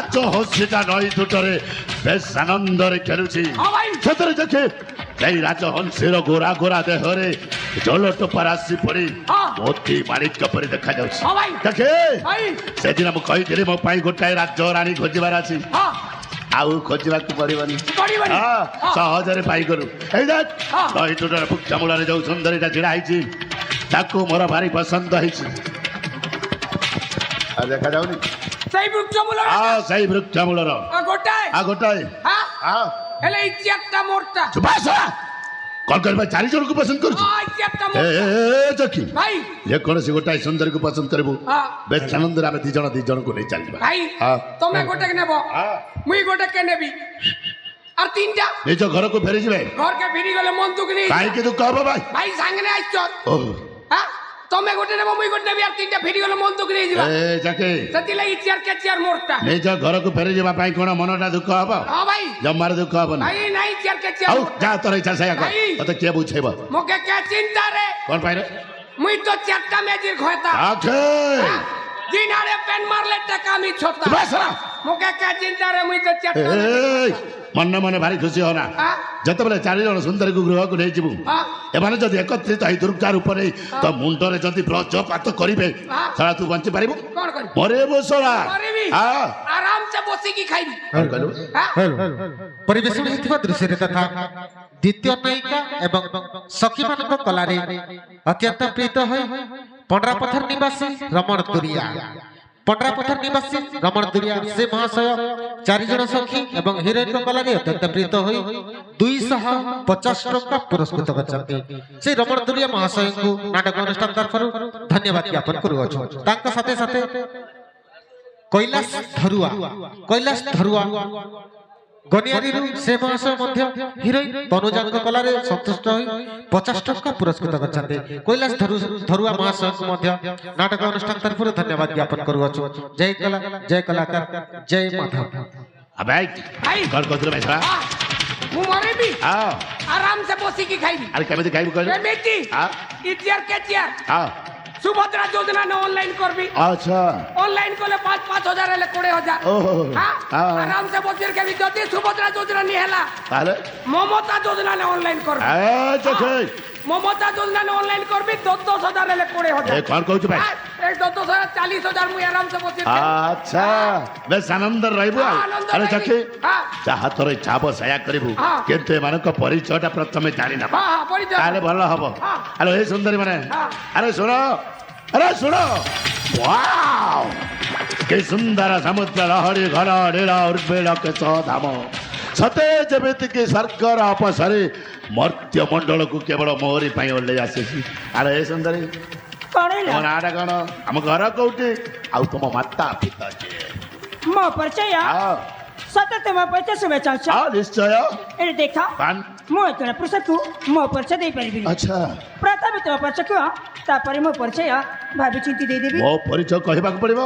রাজ্য হস্যিটা নই দুটরে বেশ আনন্দরে খেলুছি সেতরে দেখে এই রাজহଂସର ଗୋରା ଗୋରା ଦେହରେ ଜଳ ଟୋପାର ଆସି ପଡି ମୋତି ମାଣିକ୍ୟ ପରି ଦେଖାଯାଉଛି ଦେଖେ ସେଦିନ ମୁଁ କହିଥିଲି ମୋ ପାଇଁ ଗୋଟାଏ ରାଜ୍ୟ ରାଣୀ ଖୋଜିବାର ଅଛି ଆଉ ଖୋଜିବାକୁ ପଡିବନି ସହଜରେ ପାଇଗଲୁ ଏଇ ଦେଖ ନଈ ତୁଟର ବୃକ୍ଷ ମୂଳରେ ଯୋଉ ସୁନ୍ଦରୀଟା ଛିଡା ହେଇଛି ତାକୁ ମୋର ଭାରି ପସନ୍ଦ ହେଇଛି ଦେଖାଯାଉନି ସେଇ ବୃକ୍ଷ ମୂଳର ସେଇ ବୃକ୍ଷ ମୂଳର ଗୋଟାଏ ହେଲେ ଇତିହାସଟା ମୋରଟା କଣ କରିବା 4 ଜଣଙ୍କୁ ପସନ୍ଦ କରୁଛୁ ଭାଇ ଯେକୌଣସି ଗୋଟାଏ ସୁନ୍ଦରୀକୁ ପସନ୍ଦ କରିବୁ ବେଶ ଆନନ୍ଦରେ ଆମେ ଦି ଜଣଙ୍କୁ ନେଇ ଚାଲିବା ଭାଇ ତମେ ଗୋଟେ ନେବ ମୁଇଁ ଗୋଟେ କେ ନେବି আর তিনটা নিজ ঘরକୁ ফেরি যাবে ঘরকে ফেরি গলে মন দুঃখ নেই কাইকে দুঃখ হবো ভাই ভাই সাঙ্গে আইছ হ্যাঁ তুমি গোটে নেব মুই গোটে নেবি আর তিনটা ফেরি গলে মন দুঃখ নেই যাবা যাকে সেতি লাগি চেয়ার কে চেয়ার মোরটা নিজ ঘরକୁ ফেরি যাবা পাই কোন মনটা দুঃখ হবো হ্যাঁ ভাই জমার দুঃখ হবো না ভাই নাই চেয়ার কে চেয়ার আউ যা তোর ইচ্ছা সেয়া কর ততে কে বুঝাইব মকে কে চিন্তা রে কোন পাই রে মুই তো চারটা মেজির খয়তা আখে দিনারে পেন মারলে টাকা আমি ছোতা বাসরা মকে কে চিন্তা রে মুই তো চারটা মনে মনে ভারি খুশি হনা যেতবেলে 4 জন সুন্দরীକୁ ଗୃହକୁ ନେଇଯିବୁ ଏମାନେ ଯଦି ଏକତ୍ରିତ ହେଇ ଦୁର୍ଗା ରୂପରେ ତ ମୁଣ୍ଡରେ ଯଦି ବ୍ରଜପାତ କରିବେ ଶଳା ତୁ ବଞ୍ଚି ପାରିବୁ କଣ କରିବି ମରିବୁ ଶଳା ଆରାମ ସେ ବସିକି ଖାଇବି ପରିବେଷଣ ହୋଇଥିବା ଦୃଶ୍ୟରେ ତଥା ଦ୍ୱିତୀୟ ନାୟିକା ଏବଂ ସଖୀମାନଙ୍କ କଲାରେ ଅତ୍ୟନ୍ତ ପ୍ରୀତ ହୋଇ ପଣ୍ଡରାପଥର ନିବାସୀ ରମଣ ଦୁରିଆ ପଣ୍ଡରାପଥର ନିବାସୀ ରମଣ ଦୁରିଆ ସେ ମହାଶୟ 4 ଜଣ ସଖୀ ଏବଂ ହିରୋଇନଙ୍କ କଲାରେ ଅତ୍ୟନ୍ତ ପ୍ରୀତ ହୋଇ 250 ଟଙ୍କା ପୁରସ୍କୃତ କରିଛନ୍ତି ସେ ରମଣ ଦୁରିଆ ମହାଶୟଙ୍କୁ ନାଟକ ଅନୁଷ୍ଠାନ ତରଫରୁ ଧନ୍ୟବାଦ ଜ୍ଞାପନ କରୁଅଛୁ ତାଙ୍କ ସାଥେ ସାଥେ কৈলাস ଧରୁଆ ଗନିଆରୀରୁ ସେ ମହାଶୟ ମଧ୍ୟ ହିରୋଇନ ତନୁଜାଙ୍କ କଲାରେ ସନ୍ତୁଷ୍ଟ ହୋଇ 50 ଟଙ୍କା ପୁରସ୍କୃତ କରିଛନ୍ତି কৈলাস ଧରୁଆ ମହାଶୟଙ୍କୁ ମଧ୍ୟ ନାଟକ ଅନୁଷ୍ଠାନ ତରଫରୁ ଧନ୍ୟବାଦ ଜ୍ଞାପନ କରୁଅଛୁ ଜୟ କଲା ଜୟ କଳାକାର ଜୟ ମାଧବ ଭାଇ କଣ କହୁଥିଲ ଭାଇ ଶଳା ମୁଁ ମରିବି ଆରାମ ସେ ବସିକି ଖାଇବି ଆରେ କେମିତି ଖାଇବୁ କହିଲୁ ଏମିତି ଇତିହାର କେ ଚିୟାର सुभद्रा योजना ने ऑनलाइन कर भी अच्छा ऑनलाइन कोले 5-5 हजार ले 20,000 आराम से बचर के भी जदी सुभद्रा योजना नहीं हैला ताले ममता योजना ने ऑनलाइन कर ममता योजना ने ऑनलाइन कर भी 10 हजार ले 20,000 ए कोन कहू भाई एक 10 हजार 40,000 मु आराम से बचर अच्छा बेस आनंद रहबो अरे जके चाहा तोर इच्छा बसाया करबू केते माने को परिचयटा प्रथमे जानि ना हां परिचय ताले भलो हबो अरे ए सुंदरी माने अरे सुनो वाओ के सुंदर समुद्र लहड़ी घन नील उर्मिल के धाम सते जेमिति कि सर्गर अपसरे मर्त्य मंडल को केवल मोहरी पाई ओल्ले आसी अरे ए सुंदरी कौन नाटा कौन हम घर कौटी आ तुम माता पिता के मो परिचय सतत मो परिचय सुबह चाचा निश्चय ए देखा मो इतना पुरुषକୁ मो परिचय दे परिबि अच्छा प्रथमे तो परिचय को तापरे मो परिचय भाबी चिंती दे देबी मो परिचय कहबा को पड़िबो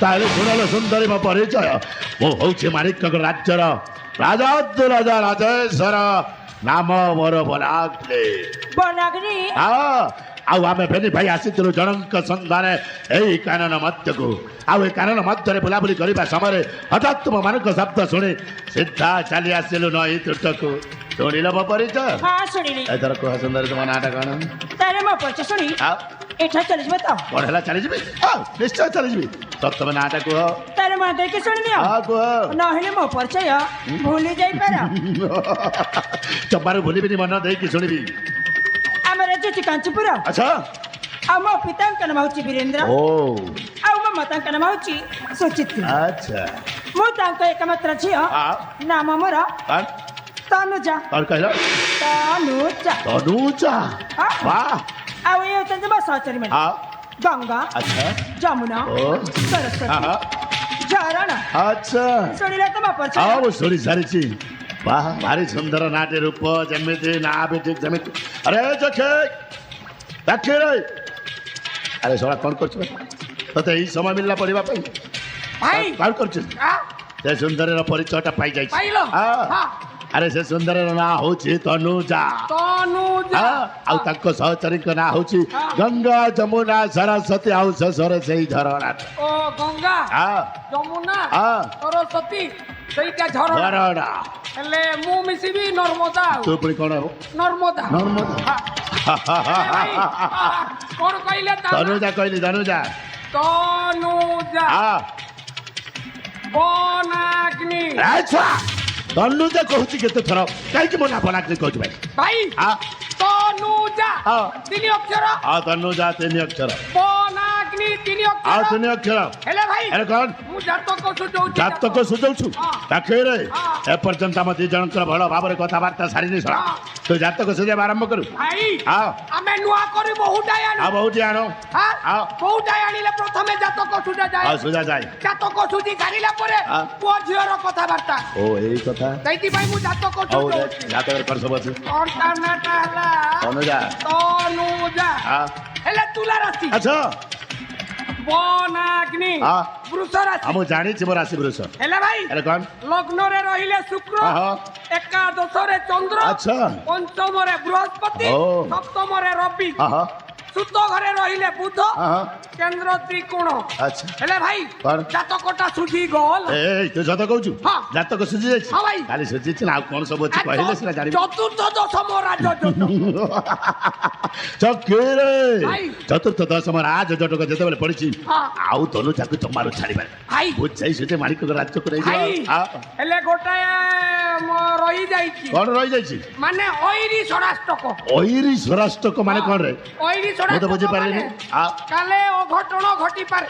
ताले सुनलो सुंदरी मो परिचय मो होछि माणिक्य राज्यर राजा राजेश्वर नाम मोर बनाग्ले आउ आमे फेनी भाई आसीथिलु जनक सन्धान एई कानन मध्यको आउ ए कानन मध्यरे बुलाबुली करिबा समय हठात तुम मानक शब्द शुणी सीधा चली आसिलु नई तुटको शुणिल मो परिचय हाँ शुणिली एथर कह सुंदरी तुम नाटा कौन तारे मो परिचय शुणी एठा चली जबे तो कोन हला चली जबे निश्चय चली जबे तब नाटा कह तारे मन देख के शुणी नियो हां कह न हेले मो परिचय भूली जाई पारा चबार भूली भी मन देख के शुणीबी हमरे जे कांचीपुर अच्छा आम पितांक नाम होची वीरेंद्र ओ आ मो मातांक नाम होची सुचित्रा अच्छा मो तांक एकमात्र झियो नाम मोर तनुजा और कहला तनुजा वाह आ ये तंजे बस आचरी में गंगा अच्छा जमुना सरस्वती झरणा अच्छा सुनिले त म पर्छ वो सुनी सारी वाह भारी सुंदर नाट्य रूप जमिति ना बेटी जमिति अरे जखे देखे रे अरे सोला कौन कर तते ई समय मिलला पड़िबा पई भाई कौन कर से सुंदर परिचयटा पाई जाई पाइलो अरे से सुंदर ना होछि तनुजा ତନୁଜା ଆଉ ତାଙ୍କ ସହଚରୀଙ୍କ ନାଁ ହଉଛି ଗଙ୍ଗା ଯମୁନା ସରସ୍ୱତୀ ଆଉ ଶେଷରେ ସେଇ ଝରଣା ଓ ଗଙ୍ଗା ଯମୁନା ସରସ୍ୱତୀ ସେଇଟା ଝରଣା ହେଲେ ମୁଁ ମିଶିବି ନର୍ମଦା ତୁ ପୁଣି କଣ ହବ ନର୍ମଦା ନର୍ମଦା କଣ କହିଲେ ତନୁଜା କହିଲି ତନୁଜା ତନୁଜା ବନାଗ୍ନି ତନୁଜା କହୁଛି କେତେ ଥର କାହିଁକି ମୋ ନାଁ ବନାଗ୍ନି କହୁଛି ଭାଇ ଭାଇ ତନୁଜା 3 ଅକ୍ଷର ତନୁଜା 3 ଅକ୍ଷର ବନାଗ୍ନି 3 ଅକ୍ଷର 3 ଅକ୍ଷର ହେଲେ ଭାଇ ଆରେ କଣ ମୁଁ ଜାତକ ସୁଝଉଛି ଜାତକ ସୁଝଉଛୁ ତାକେରେ ଏପର୍ଯ୍ୟନ୍ତ ଆମ ଦି ଜଣଙ୍କର ଭଲ ଭାବରେ କଥାବାର୍ତ୍ତା ସାରିନି ଶଳା ତୁ ଜାତକ ସୁଝେଇବା ଆରମ୍ଭ କରୁ ଭାଇ ଆମେ ନୂଆ କରି ବହୁଟାଇ ଆଣୁ ବହୁଟି ଆଣ ବହୁଟାଇ ଆଣିଲେ ପ୍ରଥମେ ଜାତକ ସୁଝା ଯାଏ ସୁଝା ଯାଏ ଜାତକ ସୁଝି ସାରିଲା ପରେ ପୁଅ ଝିଅର କଥାବାର୍ତ୍ତା ଓ ଏଇ କଥା ସେଇଥିପାଇଁ ମୁଁ ଜାତକ ସୁଝଉଛି ଜାତକରେ କଣ ସବୁ ଅଛି ଅଣ୍ଟାନାଟା ହେଲା ତନୁଜା ହେଲେ ତୁଲା ରାଶି ଆଚ୍ଛା ବନାଗ୍ନି ବୃଷ ରାଶି ମୁଁ ଜାଣିଛି ମୋ ରାଶି ବୃଷ ହେଲେ ଭାଇ ଆରେ କଣ ଲଗ୍ନରେ ରହିଲେ ଶୁକ୍ର ଏକାଦଶରେ ଚନ୍ଦ୍ର ଆଚ୍ଛା ପଞ୍ଚମରେ ବୃହସ୍ପତି ସପ୍ତମରେ ରବି ସୁତ ଘରେ ରହିଲେ ବୁଧ କେନ୍ଦ୍ର ତ୍ରିକୋଣ ଆଚ୍ଛା ହେଲେ ଭାଇ ଜାତକଟା ସୁଝି ଗଲ ଏଇ ତୁ ସତ କହୁଛୁ ଜାତକ ସୁଝି ଯାଇଛି ଭାଇ ଖାଲି ସୁଝିଛି ନା ଆଉ କଣ ସବୁ ଅଛି କହିଲେ ସିନା ଜାଣିବି ଚତୁର୍ଥ ଦଶମ ରାଜ ଚକିରେ ଚତୁର୍ଥ ଦଶମ ରାଜ ଜଟକ ଯେତେବେଳେ ପଡିଛି ଆଉ ତନୁଜାକୁ ଜମାରୁ ଛାଡ଼ିବାରେ ବୁଝାଇ ସୁଝେ ମାଣିକ ରାଜ୍ୟକୁ ନେଇଯିବ ହେଲେ ଗୋଟାଏ ରହିଯାଇଛି କଣ ରହିଯାଇଛି ମାନେ ଐରୀ ସ୍ୱରାଷ୍ଟକ ଐରୀ ସ୍ୱରାଷ୍ଟକ ମାନେ କଣ ରେ ଐରୀ ମୁଁ ତ ବୁଝିପାରିଲିନି କାଲେ ଅଘଟଣ ଘଟିପାରେ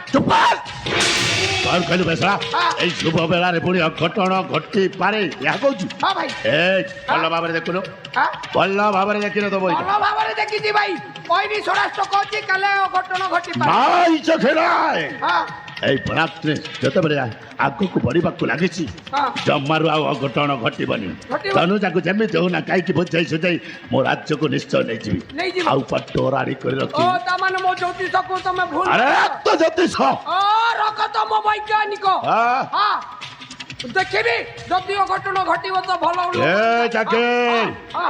କଣ କହିଲୁ ବେସରା ଏଇ ଶୁଭ ବେଳାରେ ପୁଣି ଅଘଟଣ ଘଟିପାରେ ଏହା କହୁଛୁ ଭଲ ଭାବରେ ଦେଖୁନୁ ଭଲ ଭାବରେ ଦେଖିନ ତ ବହି ଭଲ ଭାବରେ ଦେଖିଛି ଭାଇ ଐରୀ ସ୍ୱରାଷ୍ଟକ ଅଛି କାଲେ ଅଘଟଣ ଘଟିପାରେ ଏଇ ବଳାତ୍ରେ ଯେତେବେଳେ ଆଗକୁ ବଢିବାକୁ ଲାଗିଛି ଜମାରୁ ଆଉ ଅଘଟଣ ଘଟିବନି ତନୁଜାକୁ ଯେମିତି ହଉନା କାହିଁକି ବୁଝାଇ ସୁଝାଇ ମୋ ରାଜ୍ୟକୁ ନିଶ୍ଚୟ ନେଇଯିବି ଆଉ ପଟୋରାଡି କରି ରଖିବି ଜ୍ୟୋତିଷ ରଖ ତମ ବୈଜ୍ଞାନିକ ଦେଖିବି ଯଦି ଅଘଟଣ ଘଟିବ ତ ଭଲ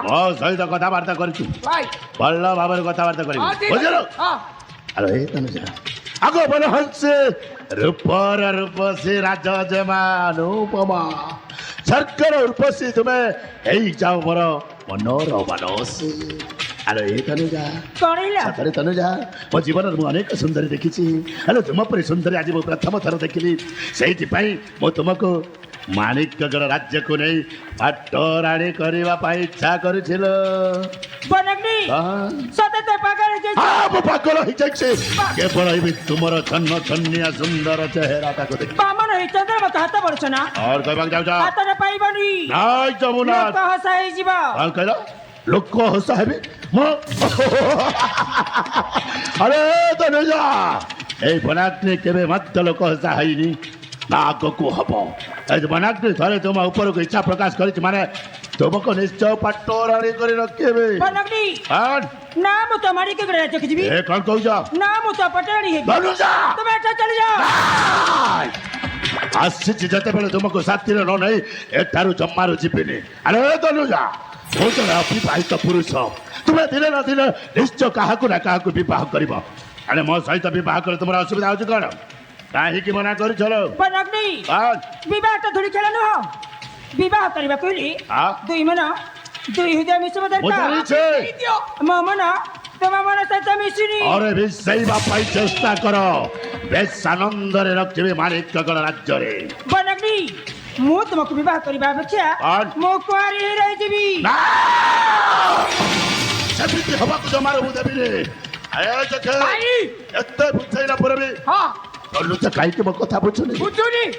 ମୋ ସହିତ କଥାବାର୍ତ୍ତା କରିଛୁ ଭଲ ଭାବରେ କଥାବାର୍ତ୍ତା କରିବି ବୁଝିଲୁ ଆରେ ତନୁଜା ଆଗ ବନ ହଂସେ ରୂପର ରୂପସୀ ରାଜ ଜମାନୁପମା ଶର୍କର ରୂପସୀ ତୁମେ ଏଇ ଯାও ମୋର ମନୋର ମାନସୀ ଆରେ ଏ ତନୁଜା ସତରେ ତନୁଜା ମୋ ଜୀବନରେ ମୁଁ ଅନେକ ସୁନ୍ଦରୀ ଦେଖିଛି ହେଲେ ତୁମ ପରି ସୁନ୍ଦରୀ ଆଜି ମୁଁ ପ୍ରଥମ ଥର ଦେଖିଲି ସେଇଥିପାଇଁ ମୁଁ ତୁମକୁ ମାଣିକଗଡ଼ ରାଜ୍ୟକୁ ନେଇ ପାଟରାଣୀ କରିବା ପାଇଁ ଇଚ୍ଛା କରିଥିଲ ମୁଁ ପାଗଳ ହେଇଯାଇଛି କେବଳ ଏବେ ତୁମର ଛନ୍ନ ଛନ୍ନିଆ ସୁନ୍ଦର ଚେହେରାଟାକୁ ଦେଖି କହିବାକୁ ଯାଉଛ ନାଇଁ ଯମୁନା କଣ କହିଲ ଲୋକ ହସା ହେବି ଆରେ ତନୁଜା ଏଇ ବନାଗ୍ନି କେବେ ମଧ୍ୟ ଲୋକ ହସା ହେଇନି ନା ଆଗକୁ ହବ এই বনাগ্নি ধরে তোমার উপরକୁ ইচ্ছা প্রকাশ করেছি মানে তোমাকে নিশ্চয় পাটরাণী করে রଖିবে বনাগ্নি না মু তো মারি কে রাজ্য কে ଯିବି এ কোন কইছ না মু তো পাটরাণী হেবি তনুজা তুমি এটা চলে যাও আসছি যেতেବେଳେ ତୁମକୁ ସାଥିରେ ନ ନେଇ ଏଠାରୁ ଜମାରୁ ଯିବିନି ଆରେ ତନୁଜା ମୁଁ ଜଣେ ଅବିବାହିତ ପୁରୁଷ ତୁମେ ଦିନେ ନା ଦିନେ ନିଶ୍ଚୟ କାହାକୁ ନା କାହାକୁ ବିବାହ କରିବ ଆରେ ମୋ ସହିତ ବିବାହ କଲେ ତୁମର ଅସୁବିଧା ହଉଛି କ'ଣ କାହିଁକି ମନା କରୁଛ ବନାଗ୍ନି ବିବାହଟା ଧରି ଖେଳ ନୁହଁ ବିବାହ କରିବାକୁ ହେଲେ ଦୁଇ ମନ ଦୁଇ ହୃଦୟ ମିଶିବା ଦରକାର ମୋ ମନ ତମ ମନ ସହିତ ମିଶିନି ଆରେ ମିଶାଇବା ପାଇଁ ଚେଷ୍ଟା କର ବେଶ ଆନନ୍ଦରେ ରଖିବେ ମାଣିକଗଡ଼ ରାଜ୍ୟରେ ବନାଗ୍ନି ମୁଁ ତୁମକୁ ବିବାହ କରିବା ଅପେକ୍ଷା ମୁଁ କୁଆରୀ ରହିଯିବି ସେମିତି ହବାକୁ ଜମାରୁ ମୁଁ ଦେବିନି ଏତେ ବୁଝେଇଲା ପରେ ବି ତନୁଜା କାହିଁକି ମୋ କଥା ବୁଝୁନି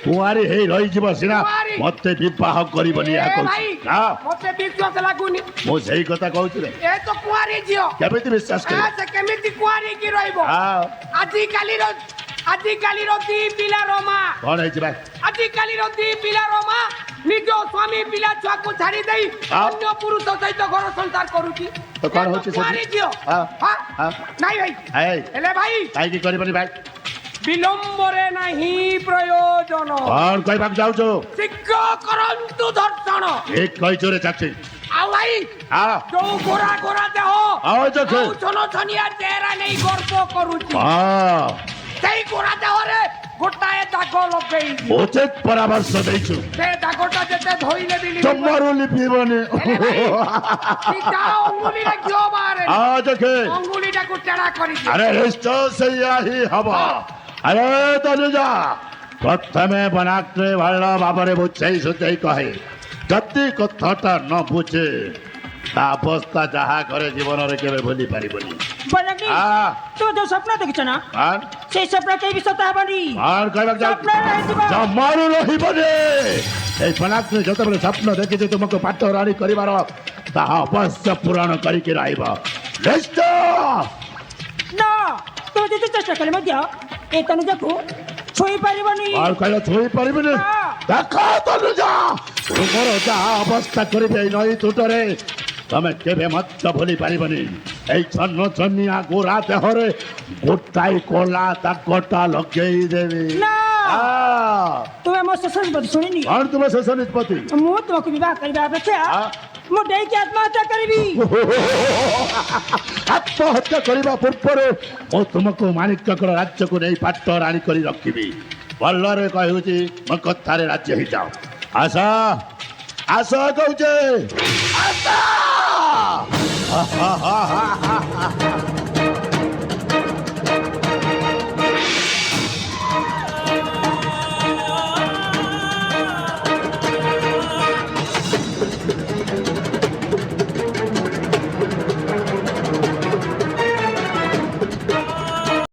କୁଆରୀ ହେଇ ରହିଯିବ ସିନା ମତେ ବିବାହ କରିବନି ମତେ ବିଶ୍ୱାସ ଲାଗୁନି ମୁଁ ସେଇ କଥା କହୁଛି ରେ ଏ ତ କୁଆରୀ ଝିଅ କେମିତି ବିଶ୍ୱାସ କରିବ ସେ କେମିତି କୁଆରୀ କି ରହିବ ଆଜିକାଲିର ଦି ପିଲାର ମା କଣ ହେଇଛି ଭାଇ ଆଜିକାଲିର ଦି ପିଲାର ମା ନିଜ ସ୍ୱାମୀ ପିଲା ଛୁଆକୁ ଛାଡ଼ି ଦେଇ ଅନ୍ୟ ପୁରୁଷ ସହିତ ଘର ସଂସାର କରୁଛି କଣ ହଉଛି କୁଆରୀ ଝିଅ ନାଇଁ ଭାଇ ହେଲେ ଭାଇ କାହିଁକି କରିବନି ଭାଇ ବିଳମ୍ବରେ ନାହିଁ ପ୍ରୟୋଜନ କଣ କହିବାକୁ ଯାଉଛୁ ଶୀଘ୍ର କରନ୍ତୁ ଦର୍ଶନ ଠିକ କହିଛୁ ରେ ଚାଚି ଆଉ ଭାଇ ନାଇଁ ହଁ ଯୋଉ ଗୋରା ଗୋରା ଦେହ ଆଉ ଦେଖେ ଯୋଉ ଛନ ଛନିଆ ଚେହେରା ନେଇ ଗର୍ବ କରୁଛି ହଁ ସେଇ ଗୋରା ଦେହରେ ଗୋଟାଏ ଦାଗ ଲଗେଇ ଉଚିତ ପରାମର୍ଶ ଦେଇଛୁ ସେ ଦାଗଟା ଯେତେ ଧୋଇଲେ ବି ଜମାରୁ ଲିପିବନି ଅଙ୍ଗୁଳିରେ ଘିଅ ବାହାରେ ହଁ ଦେଖେ ଅଙ୍ଗୁଳିଟାକୁ ଟେଢା କରିଛି अरे रिश्तो ସେଇଆ ହିଁ ହବ ଆରେ ତନୁଜା ପ୍ରଥମେ ବନାକ୍ରେ ଭଲ ଭାବରେ ବୁଝେଇ ସୁଝେଇ କହେ ଯଦି କଥାଟା ନ ବୁଝେ ତା ଅବସ୍ଥା ଯାହା କରେ ଜୀବନରେ କେବେ ଭୁଲି ପାରିବନି ବନାଗ୍ନି তুমি যে স্বপ্ন দেখছ না সেই স্বপ্ন কেই বিসত হবনি স্বপ্ন ରହିଯିବ ଜମାରୁ ରହିବନି এই ବନାକ୍ରେ ଯେତେବେଳେ ସ୍ୱପ୍ନ ଦେଖିଛି ତୁମକୁ ପାଠ ରାଣୀ କରିବାର ତାହା ଅବଶ୍ୟ ପୂରଣ କରିକି ରହିବ ନିଶ୍ଚୟ না তুমি যেতে চেষ্টা কলে মধ্য এই তনুজাକୁ ଛୁଇଁ ପାରିବନି আর কইলে ছুঁই পারিবনি দেখো তনুজা তোমার যাহা অবস্থা করিবে এই নই টুটরে তুমি কেবে মত ভুলি পারিবনি এই ছন্ন ছন্নিয়া গোরা দেহরে গোটাই কলা দাগটা লগেই দেবে না তুমি আমার শেষ নিষ্পত্তি শুনিনি আর তোমার শেষ নিষ্পত্তি ମୁଁ ତୁମକୁ ବିବାହ କରିବା ଅପେକ୍ଷା ମୁଁ ଡେଇକି ଆତ୍ମହତ୍ୟା କରିବି আত্মহত্যা করিবা পূর্বরে ও তোমাকে মানিক্যকর রাজ্যକୁ নেই পাট্ট রাণী করে রখিবি ভଲରେ কহুছি ମୋ କଥାରେ ରାଜ୍ୟ ହେଇଯାଅ ଆସ ଆସ କହୁଛେ ଆସ